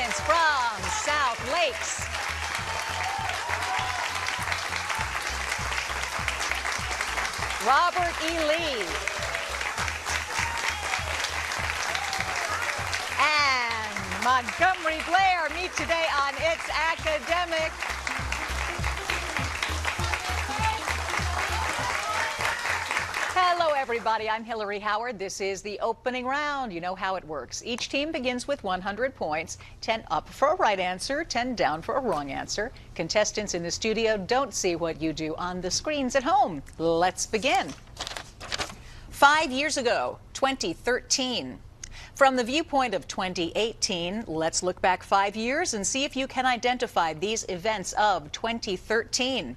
contestants from South Lakes. Robert E. Lee. And Montgomery Blair meet today on It's Academic. Hello, everybody. I'm Hillary Howard. This is the opening round. You know how it works. Each team begins with 100 points, 10 up for a right answer, 10 down for a wrong answer. Contestants in the studio don't see what you do on the screens at home. Let's begin. 5 years ago, 2013. From the viewpoint of 2018, let's look back 5 years and see if you can identify these events of 2013.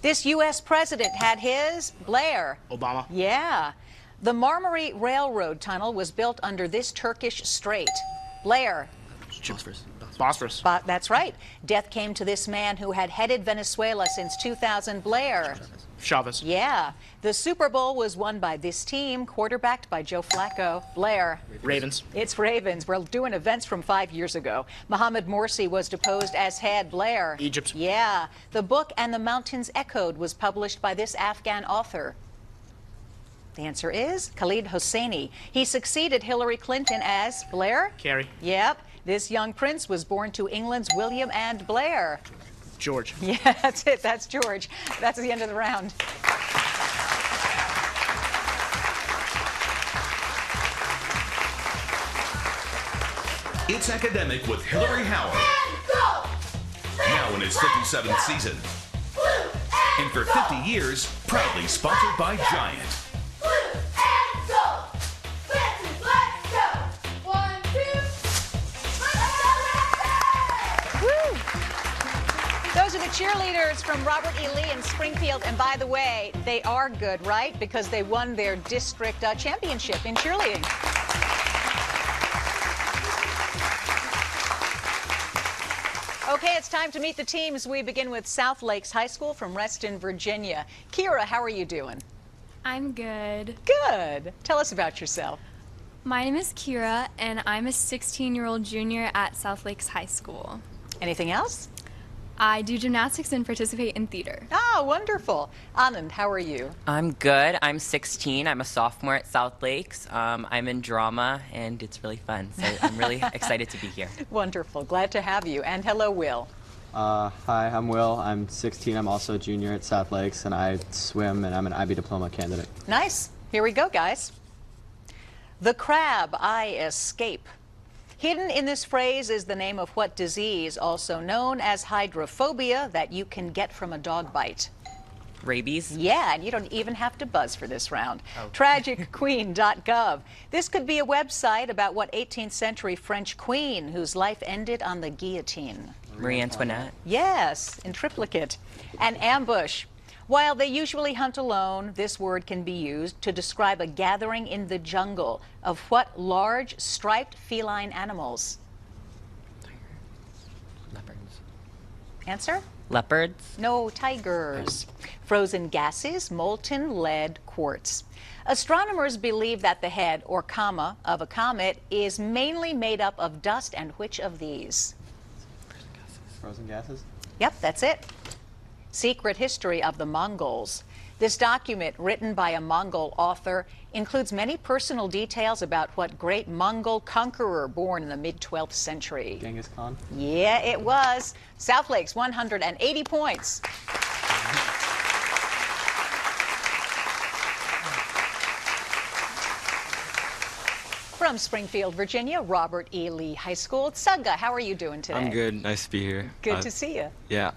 This U.S. president had his Blair. Obama. Yeah. The Marmara Railroad Tunnel was built under this Turkish strait. Blair. Bosphorus. That's right. Death came to this man who had headed Venezuela since 2000. Blair. Chavez. Yeah. The Super Bowl was won by this team, quarterbacked by Joe Flacco. Blair. Ravens. It's Ravens. We're doing events from 5 years ago. Mohammed Morsi was deposed as head. Blair. Egypt. Yeah. The book And the Mountains Echoed was published by this Afghan author. The answer is Khalid Hosseini. He succeeded Hillary Clinton as Blair. Kerry. Yep. This young prince was born to England's William and Blair. George. Yeah, that's it. That's George. That's the end of the round. It's Academic with Hillary Howard. Now in its 57th season. And for 50 years, proudly sponsored by Giant. Those are the cheerleaders from Robert E. Lee in Springfield. And by the way, they are good, right? Because they won their district championship in cheerleading. Okay, it's time to meet the teams. We begin with South Lakes High School from Reston, Virginia. Kira, how are you doing? I'm good. Good. Tell us about yourself. My name is Kira, and I'm a 16-year-old junior at South Lakes High School. Anything else? I do gymnastics and participate in theater. Ah, wonderful. Anand, how are you? I'm good. I'm 16. I'm a sophomore at South Lakes. I'm in drama, and it's really fun. So I'm really excited to be here. Wonderful. Glad to have you. And hello, Will. Hi, I'm Will. I'm 16. I'm also a junior at South Lakes, and I swim, and I'm an IB diploma candidate. Nice. Here we go, guys. The crab I escape. Hidden in this phrase is the name of what disease, also known as hydrophobia, that you can get from a dog bite? Rabies? Yeah, and you don't even have to buzz for this round. Oh. Tragicqueen.gov. This could be a website about what 18th century French queen whose life ended on the guillotine? Marie Antoinette? Yes, in triplicate. An ambush. While they usually hunt alone, this word can be used to describe a gathering in the jungle of what large striped feline animals? Leopards. Answer? Leopards? No, tigers. Frozen gases, molten lead, quartz. Astronomers believe that the head, or comma, of a comet is mainly made up of dust, and which of these? Frozen gases? Yep, that's it. Secret History of the Mongols. This document, written by a Mongol author, includes many personal details about what great Mongol conqueror born in the mid-12th century. Genghis Khan? Yeah, it was. South Lakes, 180 points. From Springfield, Virginia, Robert E. Lee High School. Tsaga, how are you doing today? I'm good. Nice to be here. Good to see you. Yeah.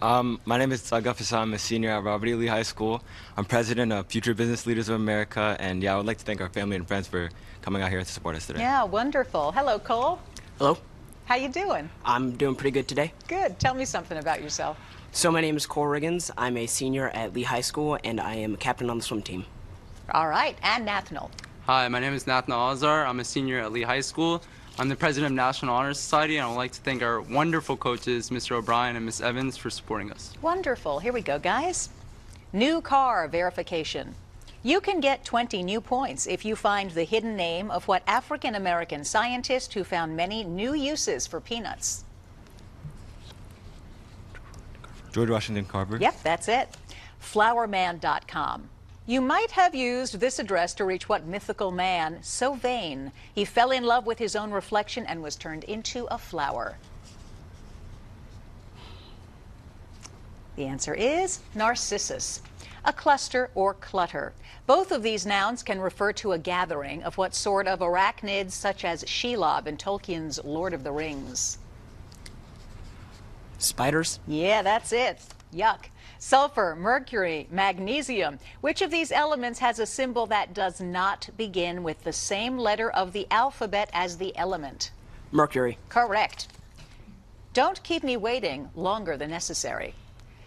My name is Tsaga Fasa. I'm a senior at Robert E. Lee High School. I'm president of Future Business Leaders of America. And yeah, I would like to thank our family and friends for coming out here to support us today. Yeah, wonderful. Hello, Cole. Hello. How you doing? I'm doing pretty good today. Good. Tell me something about yourself. So my name is Cole Riggins. I'm a senior at Lee High School, and I am a captain on the swim team. All right. And Nathanal. Hi, my name is Nathaniel Azar. I'm a senior at Lee High School. I'm the president of National Honor Society, and I would like to thank our wonderful coaches, Mr. O'Brien and Ms. Evans, for supporting us. Wonderful. Here we go, guys. New car verification. You can get 20 new points if you find the hidden name of what African-American scientist who found many new uses for peanuts? George Washington Carver. Yep, that's it. Flowerman.com. You might have used this address to reach what mythical man so vain he fell in love with his own reflection and was turned into a flower? The answer is Narcissus, a cluster or clutter. Both of these nouns can refer to a gathering of what sort of arachnids, such as Shelob in Tolkien's Lord of the Rings? Spiders? Yeah, that's it. Yuck. Sulfur, mercury, magnesium. Which of these elements has a symbol that does not begin with the same letter of the alphabet as the element? Mercury. Correct. Don't keep me waiting longer than necessary.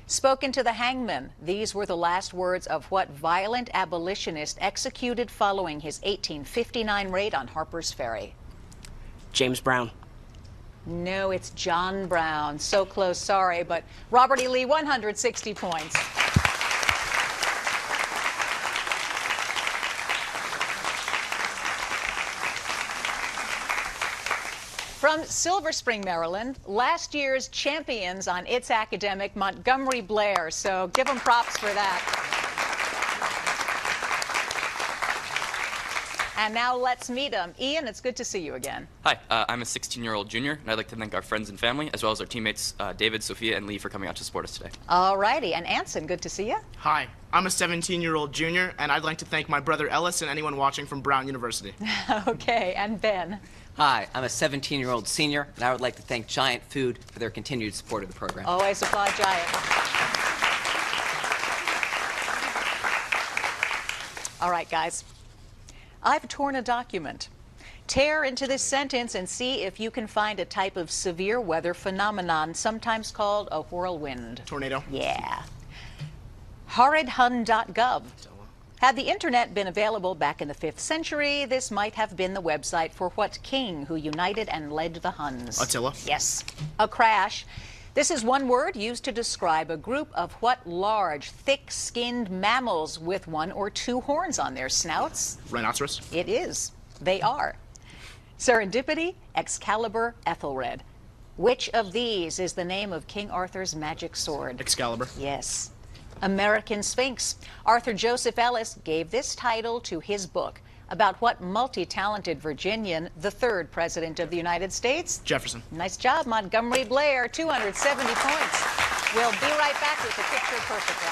Spoken to the hangman, these were the last words of what violent abolitionist executed following his 1859 raid on Harper's Ferry? James Brown. No, it's John Brown. So close, sorry, but Robert E. Lee, 160 points. From Silver Spring, Maryland, last year's champions on It's Academic, Montgomery Blair. So give them props for that. And now let's meet them. Ian, it's good to see you again. Hi, I'm a 16-year-old junior, and I'd like to thank our friends and family, as well as our teammates David, Sophia, and Lee for coming out to support us today. All righty. And Anson, good to see you. Hi, I'm a 17-year-old junior, and I'd like to thank my brother Ellis and anyone watching from Brown University. Okay, and Ben. Hi, I'm a 17-year-old senior, and I would like to thank Giant Food for their continued support of the program. Always applaud Giant. All right, guys. I've torn a document. Tear into this sentence and see if you can find a type of severe weather phenomenon, sometimes called a whirlwind. Tornado. Yeah. Horridhun.gov. Had the internet been available back in the 5th century, this might have been the website for what king who united and led the Huns? Attila. Yes. A crash. This is one word used to describe a group of what large, thick-skinned mammals with 1 or 2 horns on their snouts? Rhinoceros. It is. They are. Serendipity, Excalibur, Ethelred. Which of these is the name of King Arthur's magic sword? Excalibur. Yes. American Sphinx. Arthur Joseph Ellis gave this title to his book. About what multi-talented Virginian, the 3rd President of the United States? Jefferson. Nice job, Montgomery Blair, 270 points. We'll be right back with the Picture Perfect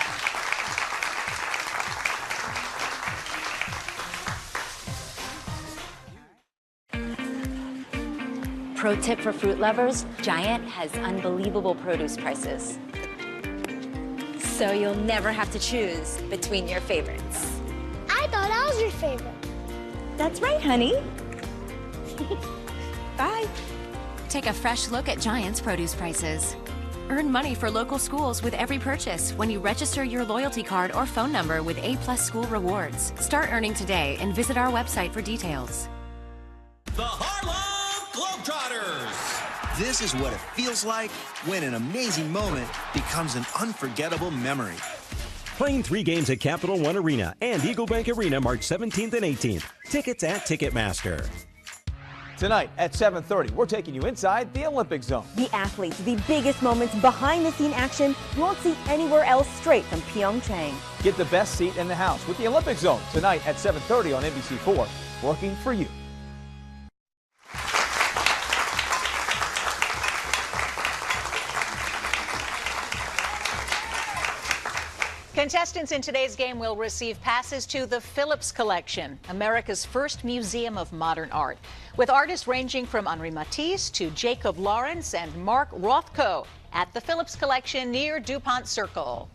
round. Pro tip for fruit lovers, Giant has unbelievable produce prices. So you'll never have to choose between your favorites. I thought I was your favorite. That's right, honey. Bye. Take a fresh look at Giant's produce prices. Earn money for local schools with every purchase when you register your loyalty card or phone number with A+ School Rewards. Start earning today and visit our website for details. The Harlem Globetrotters. This is what it feels like when an amazing moment becomes an unforgettable memory. Playing 3 games at Capital One Arena and Eagle Bank Arena March 17th and 18th. Tickets at Ticketmaster. Tonight at 7:30, we're taking you inside the Olympic Zone. The athletes, the biggest moments, behind-the-scene action you won't see anywhere else, straight from Pyeongchang. Get the best seat in the house with the Olympic Zone tonight at 7:30 on NBC4, working for you. Contestants in today's game will receive passes to the Phillips Collection, America's first museum of modern art, with artists ranging from Henri Matisse to Jacob Lawrence and Mark Rothko at the Phillips Collection near DuPont Circle.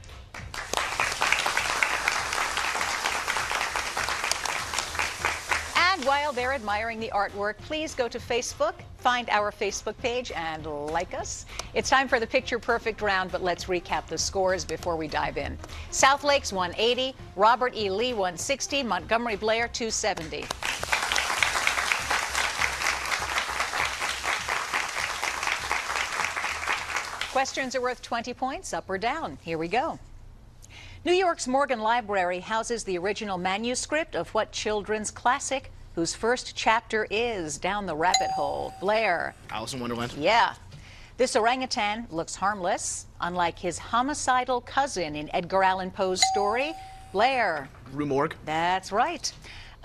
And while they're admiring the artwork, please go to Facebook, find our Facebook page, and like us. It's time for the Picture Perfect round, but let's recap the scores before we dive in. South Lakes 180, Robert E. Lee 160, Montgomery Blair 270. Questions are worth 20 points, up or down. Here we go. New York's Morgan Library houses the original manuscript of what children's classic whose first chapter is Down the Rabbit Hole? Blair. Alice in Wonderland. Yeah. This orangutan looks harmless, unlike his homicidal cousin in Edgar Allan Poe's story, Blair. Rue Morgue. That's right.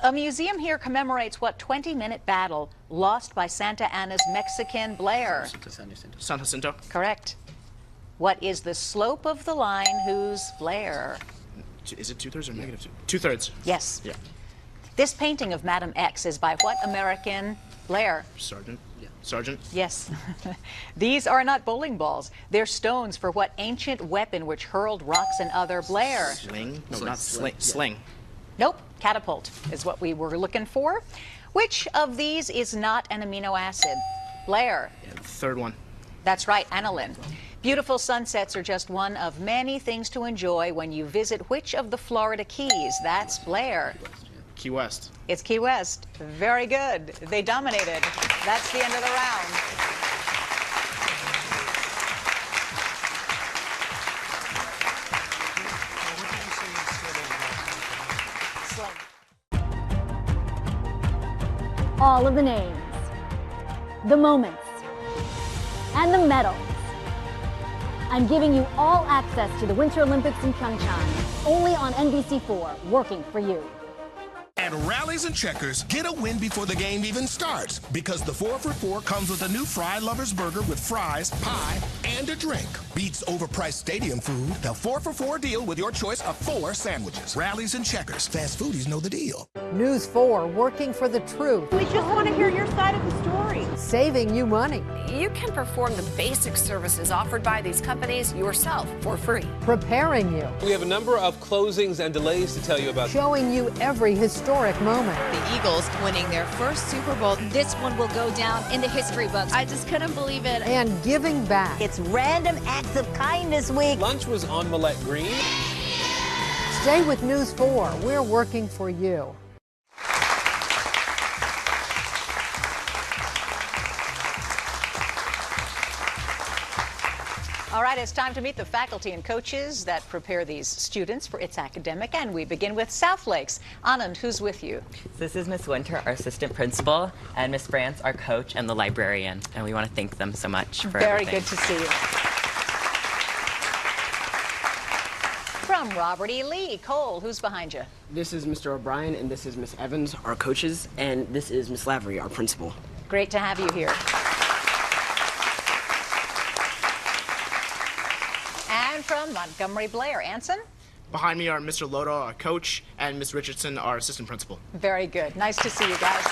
A museum here commemorates what 20-minute battle lost by Santa Anna's Mexican Blair? San Jacinto. Correct. What is the slope of the line whose flare? Is it 2/3 or -2? 2/3. Yes. Yeah. This painting of Madame X is by what American? Blair. Sergeant. Yeah. Sergeant. Yes. These are not bowling balls. They're stones for what ancient weapon which hurled rocks and other Blair? Sling? No, not sling. Sling. Nope. Catapult is what we were looking for. Which of these is not an amino acid? Blair. Yeah, the third one. That's right, aniline. Beautiful sunsets are just one of many things to enjoy when you visit which of the Florida Keys? That's Blair. Key West. It's Key West. Very good. They dominated. That's the end of the round. All of the names, the moments, and the medals. I'm giving you all access to the Winter Olympics in Pyeongchang, only on NBC4, working for you. At Rallies and Checkers, get a win before the game even starts, because the 4 for $4 comes with a new Fry Lovers Burger with fries, pie, and a drink. Beats overpriced stadium food. The 4 for $4 deal with your choice of 4 sandwiches. Rallies and Checkers. Fast foodies know the deal. News 4, working for the truth. We just want to hear your side of the story. Saving you money. You can perform the basic services offered by these companies yourself for free. Preparing you. We have a number of closings and delays to tell you about. Showing you every historic moment. The Eagles winning their first Super Bowl. This one will go down in the history books. I just couldn't believe it. And giving back. It's Random Acts of Kindness Week. Lunch was on Millette Green. Stay with News 4. We're working for you. All right, it's time to meet the faculty and coaches that prepare these students for It's Academic, and we begin with South Lakes. Anand, who's with you? This is Miss Winter, our assistant principal, and Miss France, our coach and the librarian, and we want to thank them so much for Very everything. good to see you. From Robert E. Lee, Cole, who's behind you? This is Mr. O'Brien, and this is Miss Evans, our coaches, and this is Miss Lavery, our principal. Great to have you here. And from Montgomery Blair, Anson? Behind me are Mr. Lodo, our coach, and Miss Richardson, our assistant principal. Very good. Nice to see you guys.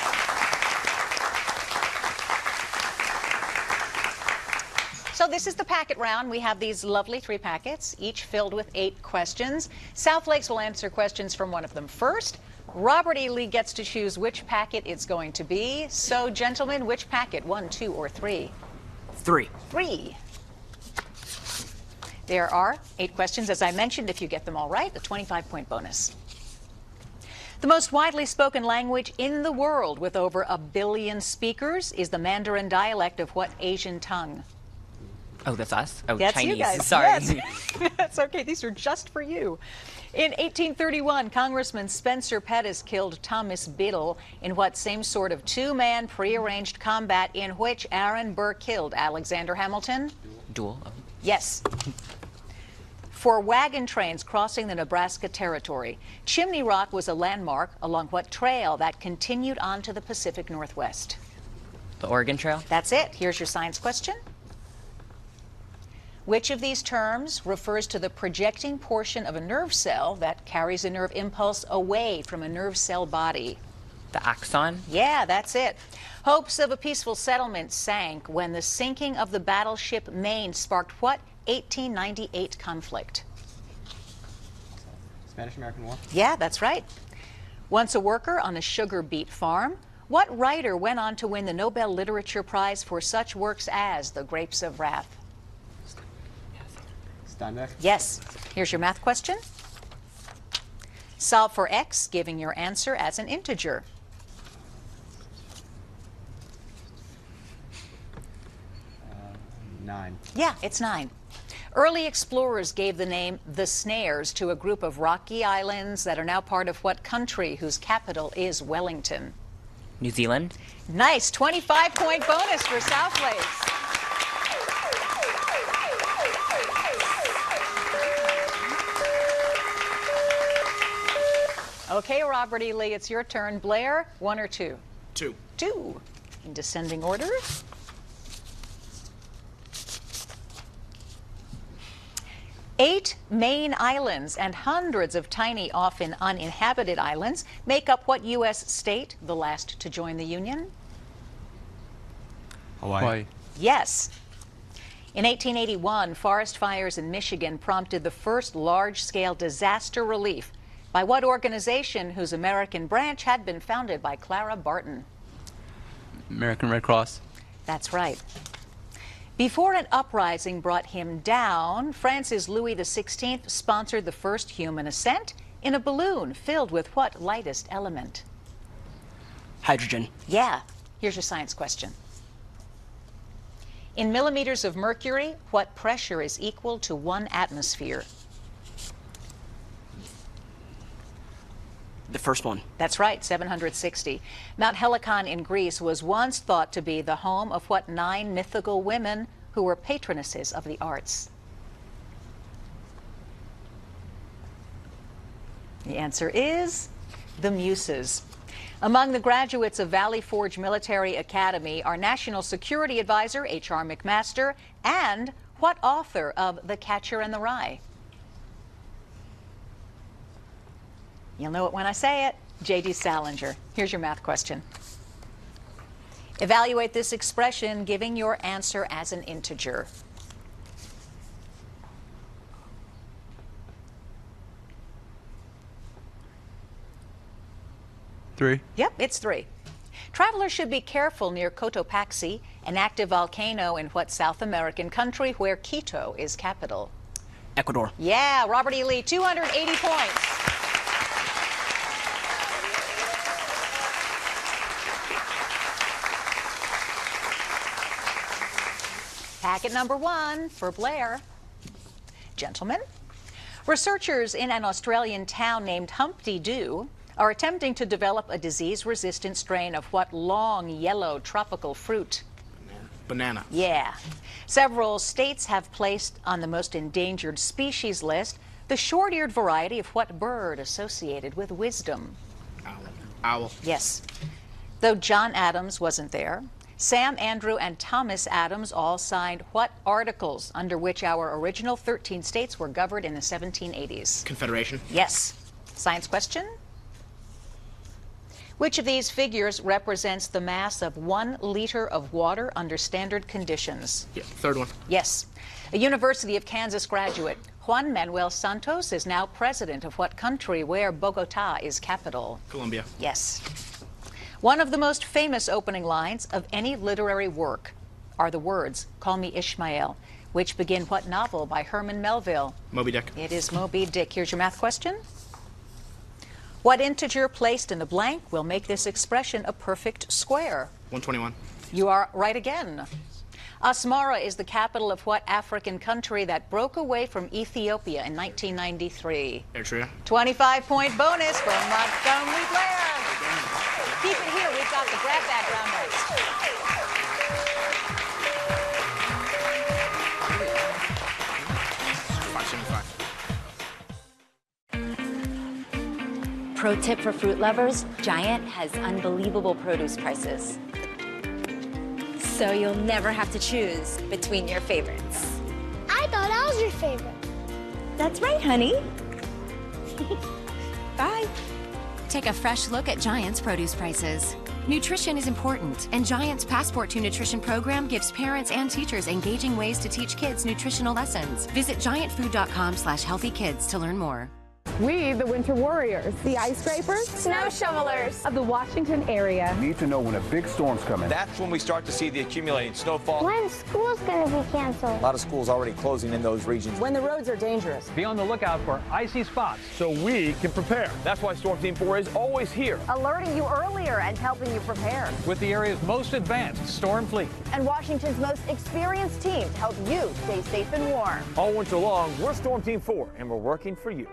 So this is the packet round. We have these lovely 3 packets, each filled with 8 questions. South Lakes will answer questions from one of them first. Robert E. Lee gets to choose which packet it's going to be. So, gentlemen, which packet? 1, 2, or 3? 3. 3. There are 8 questions. As I mentioned, if you get them all right, a 25-point bonus. The most widely spoken language in the world, with over 1 billion speakers, is the Mandarin dialect of what Asian tongue? Oh, that's us? Oh, That's Chinese. you guys. Sorry. Yes. That's okay. These are just for you. In 1831, Congressman Spencer Pettis killed Thomas Biddle in what same sort of 2-man prearranged combat in which Aaron Burr killed Alexander Hamilton? Duel. Yes. For wagon trains crossing the Nebraska Territory, Chimney Rock was a landmark along what trail that continued on to the Pacific Northwest? The Oregon Trail? That's it. Here's your science question. Which of these terms refers to the projecting portion of a nerve cell that carries a nerve impulse away from a nerve cell body? The axon? Yeah, that's it. Hopes of a peaceful settlement sank when the sinking of the battleship Maine sparked what 1898 conflict? Spanish-American War? Yeah, that's right. Once a worker on a sugar beet farm, what writer went on to win the Nobel Literature Prize for such works as The Grapes of Wrath? Steinbeck? Yes. Here's your math question. Solve for x, giving your answer as an integer. 9. Yeah, it's 9. Early explorers gave the name the Snares to a group of rocky islands that are now part of what country whose capital is Wellington? New Zealand? Nice. 25-point bonus for South Lakes. Okay, Robert E. Lee, it's your turn. Blair, 1 or 2? 2. 2. In descending order. Eight main islands and hundreds of tiny, often uninhabited islands make up what U.S. state, the last to join the Union? Hawaii. Yes. In 1881, forest fires in Michigan prompted the first large-scale disaster relief by what organization whose American branch had been founded by Clara Barton? American Red Cross. That's right. Before an uprising brought him down, France's Louis XVI sponsored the first human ascent in a balloon filled with what lightest element? Hydrogen. Yeah. Here's your science question. In millimeters of mercury, what pressure is equal to 1 atmosphere? The first one. That's right, 760. Mount Helicon in Greece was once thought to be the home of what 9 mythical women who were patronesses of the arts? The answer is the Muses. Among the graduates of Valley Forge Military Academy are National Security Advisor H.R. McMaster and what author of The Catcher in the Rye? You'll know it when I say it. J.D. Salinger. Here's your math question. Evaluate this expression, giving your answer as an integer. Three. Yep, it's 3. Travelers should be careful near Cotopaxi, an active volcano in what South American country where Quito is capital? Ecuador. Yeah, Robert E. Lee, 280 points. Packet number 1 for Blair. Gentlemen, researchers in an Australian town named Humpty-Doo are attempting to develop a disease-resistant strain of what long, yellow tropical fruit? Banana. Yeah. Several states have placed on the most endangered species list the short-eared variety of what bird associated with wisdom? Owl. Yes. Though John Adams wasn't there, Sam, Andrew, and Thomas Adams all signed what articles under which our original 13 states were governed in the 1780s? Confederation. Yes. Science question? Which of these figures represents the mass of 1 liter of water under standard conditions? Yeah, third one. Yes. A University of Kansas graduate, Juan Manuel Santos, is now president of what country where Bogota is capital? Colombia. Yes. One of the most famous opening lines of any literary work are the words, "Call me Ishmael," which begin what novel by Herman Melville? Moby Dick. It is Moby Dick. Here's your math question. What integer placed in the blank will make this expression a perfect square? 121. You are right again. Asmara is the capital of what African country that broke away from Ethiopia in 1993? Eritrea. 25-point bonus from Montgomery Blair. Keep it here. We've got the grab bag round $5.75. Pro tip for fruit lovers, Giant has unbelievable produce prices. So you'll never have to choose between your favorites. I thought I was your favorite. That's right, honey. Bye. Take a fresh look at Giant's produce prices. Nutrition is important, and Giant's Passport to Nutrition program gives parents and teachers engaging ways to teach kids nutritional lessons. Visit giantfood.com/healthykids to learn more. We, the Winter Warriors, the ice scrapers, snow shovelers of the Washington area, need to know when a big storm's coming. That's when we start to see the accumulating snowfall. When school's going to be canceled. A lot of schools already closing in those regions. When the roads are dangerous. Be on the lookout for icy spots so we can prepare. That's why Storm Team 4 is always here, alerting you earlier and helping you prepare. With the area's most advanced storm fleet. And Washington's most experienced team to help you stay safe and warm. all winter long. We're Storm Team 4, and we're working for you.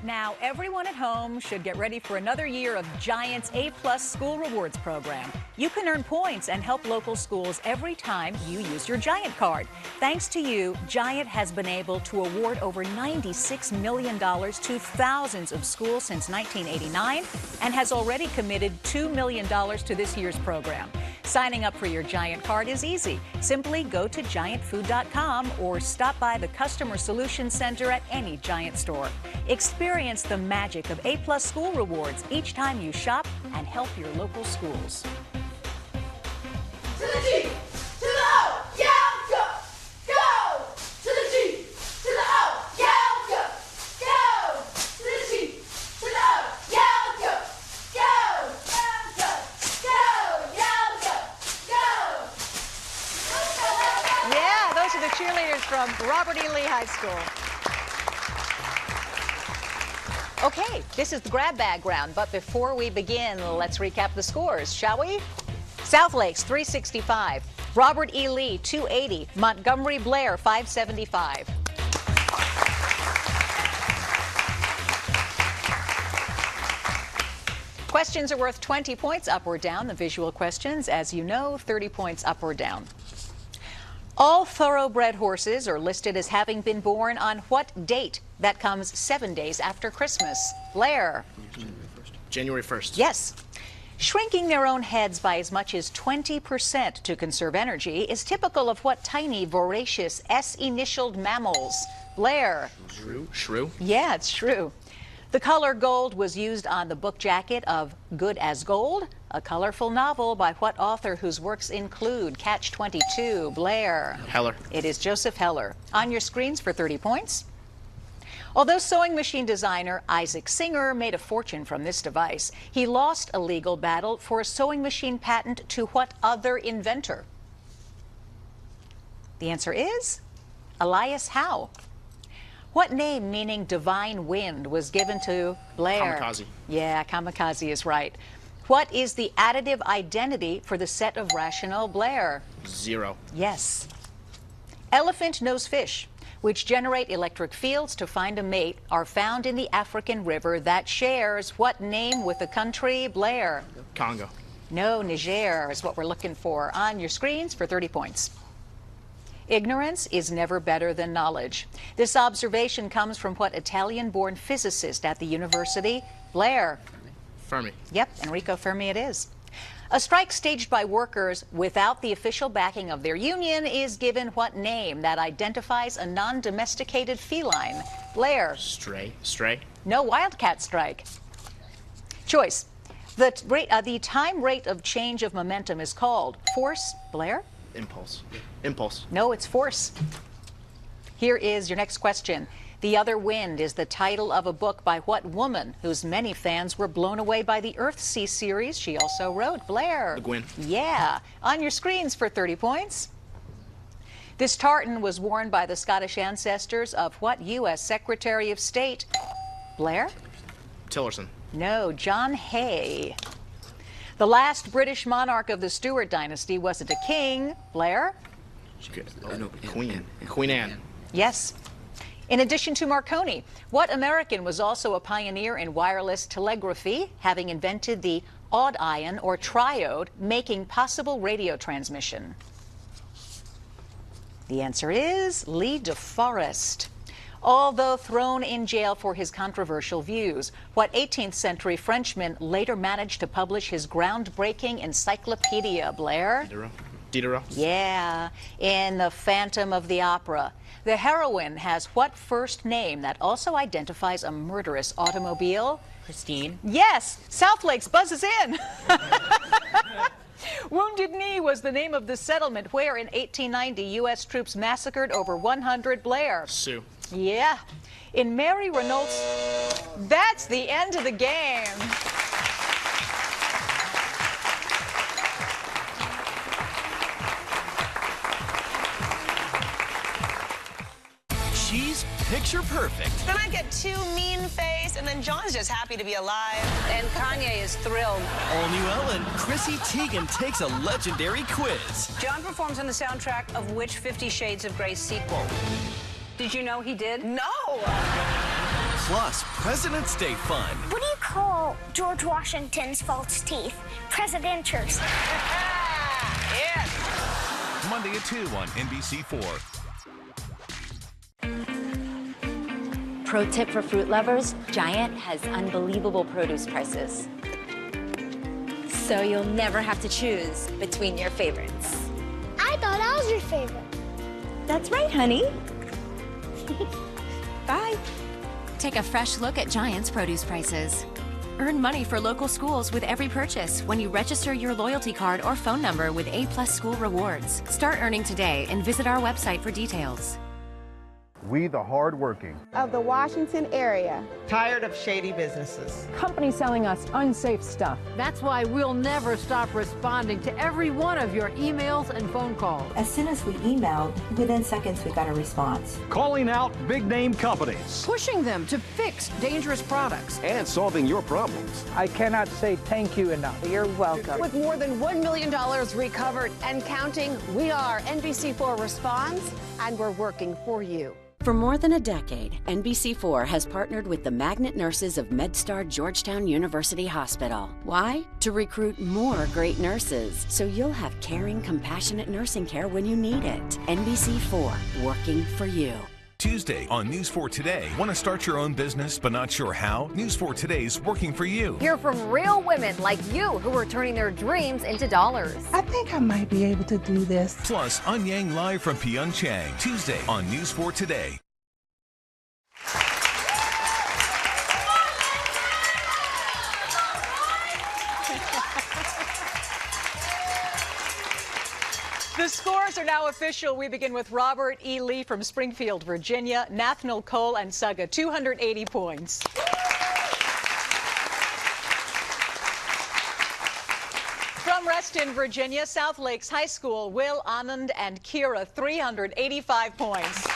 Now, everyone at home should get ready for another year of Giant's A-Plus School Rewards program. You can earn points and help local schools every time you use your Giant card. Thanks to you, Giant has been able to award over $96 million to thousands of schools since 1989 and has already committed $2 million to this year's program. Signing up for your Giant card is easy. Simply go to giantfood.com or stop by the Customer Solutions Center at any Giant store. Experience the magic of A-Plus School Rewards each time you shop and help your local schools. To the G, to the O, yeah, go, go. To the G, to the O, yeah, go, go. To the G, to the O, yeah, go, go, go, go, yeah, go, go. Yeah, those are the cheerleaders from Robert E. Lee High School. Okay, this is the grab bag round, but before we begin, let's recap the scores, shall we? South Lakes, 365. Robert E. Lee, 280. Montgomery Blair, 575. Questions are worth 20 points up or down. The visual questions, as you know, 30 points up or down. All thoroughbred horses are listed as having been born on what date? That comes 7 days after Christmas. Blair. January 1st. Yes. Shrinking their own heads by as much as 20% to conserve energy is typical of what tiny, voracious, S-initialed mammals? Blair. Shrew? Yeah, it's shrew. The color gold was used on the book jacket of Good as Gold, a colorful novel by what author whose works include Catch-22, Blair? Heller. It is Joseph Heller. On your screens for 30 points. Although sewing machine designer Isaac Singer made a fortune from this device, he lost a legal battle for a sewing machine patent to what other inventor? The answer is Elias Howe. What name meaning divine wind was given to Blair? Kamikaze. Yeah, kamikaze is right. What is the additive identity for the set of rational Blair? 0. Yes. Elephant nose fish, which generate electric fields to find a mate, are found in the African river that shares what name with the country? Blair? Congo. No, Niger is what we're looking for. On your screens for 30 points. Ignorance is never better than knowledge. This observation comes from what Italian-born physicist at the university? Blair? Fermi. Yep, Enrico Fermi it is. A strike staged by workers without the official backing of their union is given what name that identifies a non-domesticated feline? Blair? Stray. No, wildcat strike. Choice. The time rate of change of momentum is called force? Blair? Impulse. No, it's force. Here is your next question. The Other Wind is the title of a book by what woman whose many fans were blown away by the Earthsea series she also wrote? Blair? Le Guin. Yeah. On your screens for 30 points. This tartan was worn by the Scottish ancestors of what U.S. Secretary of State? Blair? Tillerson. No, John Hay. The last British monarch of the Stuart dynasty wasn't a king. Blair? Queen Anne. Yes. In addition to Marconi, what American was also a pioneer in wireless telegraphy, having invented the odd ion or triode, making possible radio transmission? The answer is Lee DeForest. Although thrown in jail for his controversial views, what 18th century Frenchman later managed to publish his groundbreaking encyclopedia? Blair? Diderot. Yeah, in The Phantom of the Opera. The heroine has what first name that also identifies a murderous automobile? Christine. Yes, South Lakes buzzes in. Wounded Knee was the name of the settlement where in 1890 U.S. troops massacred over 100 Blair. Sioux. Yeah. In Mary Renault's... That's the end of the game. She's picture perfect. Then I get too mean-faced, and then John's just happy to be alive. And Kanye is thrilled. All new Ellen, Chrissy Teigen takes a legendary quiz. John performs on the soundtrack of which 50 Shades of Grey sequel? Did you know he did? No! Plus, President's Day fun. What do you call George Washington's false teeth? Presidenters. Yes. Monday at 2 on NBC4. Pro tip for fruit lovers, Giant has unbelievable produce prices. So you'll never have to choose between your favorites. I thought I was your favorite. That's right, honey. Bye. Take a fresh look at Giant's produce prices. Earn money for local schools with every purchase when you register your loyalty card or phone number with A+ School Rewards. Start earning today and visit our website for details. We the hardworking Of the Washington area. Tired of shady businesses. Companies selling us unsafe stuff. That's why we'll never stop responding to every one of your emails and phone calls. As soon as we emailed, within seconds we got a response. Calling out big name companies. Pushing them to fix dangerous products. and solving your problems. I cannot say thank you enough. You're welcome. With more than $1 million recovered and counting, we are NBC4 Responds, and we're working for you. For more than a decade, NBC4 has partnered with the magnet nurses of MedStar Georgetown University Hospital. Why? To recruit more great nurses, so you'll have caring, compassionate nursing care when you need it. NBC4, working for you. Tuesday on News 4 Today. Want to start your own business but not sure how? News 4 Today's working for you. Hear from real women like you who are turning their dreams into dollars. I think I might be able to do this. Plus, Anyang live from Pyeongchang. Tuesday on News 4 Today. The scores are now official. We begin with Robert E. Lee from Springfield, Virginia. Nathaniel Cole and Saga, 280 points. From Reston, Virginia, South Lakes High School, Will, Anand, and Kira, 385 points.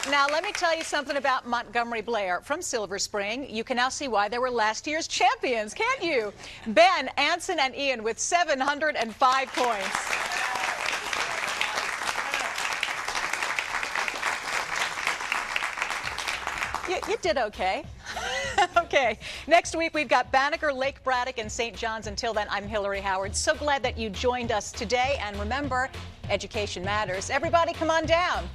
Now, let me tell you something about Montgomery Blair from Silver Spring. You can now see why they were last year's champions, can't you? Ben, Anson, and Ian with 705 points. You did okay. Okay. Next week, we've got Banneker, Lake Braddock, and St. John's. Until then, I'm Hillary Howard. So glad that you joined us today. And remember, education matters. Everybody, come on down.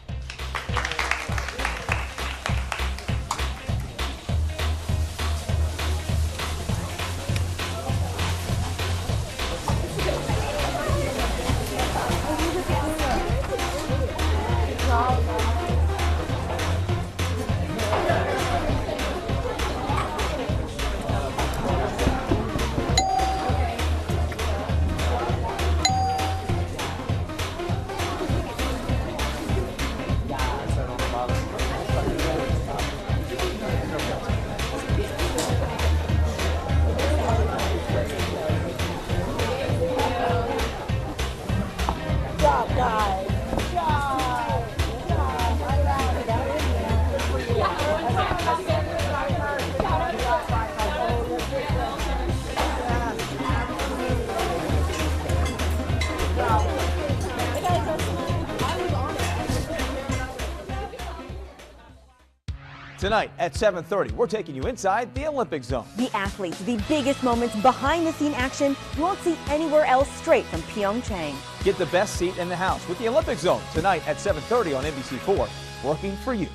Tonight at 7:30, we're taking you inside the Olympic Zone. The athletes, the biggest moments, behind-the-scene action you won't see anywhere else, straight from Pyeongchang. Get the best seat in the house with the Olympic Zone tonight at 7:30 on NBC4, working for you.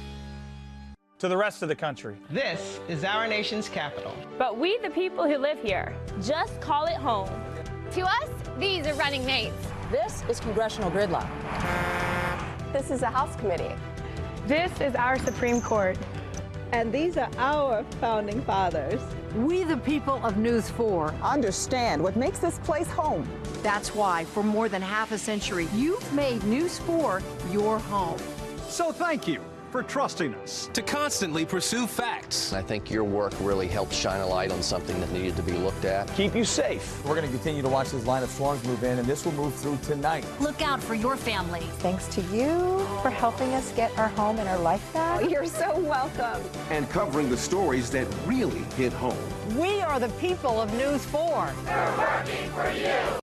To the rest of the country. This is our nation's capital. But we, the people who live here, just call it home. To us, these are running mates. This is congressional gridlock. This is a House committee. This is our Supreme Court. And these are our founding fathers. We, the people of News 4, understand what makes this place home. That's why, for more than half a century, you've made News 4 your home. So thank you for trusting us. To constantly pursue facts. I think your work really helped shine a light on something that needed to be looked at. Keep you safe. We're going to continue to watch this line of storms move in, and this will move through tonight. Look out for your family. Thanks to you for helping us get our home and our life back. Oh, you're so welcome. And covering the stories that really hit home. We are the people of News 4. We're working for you.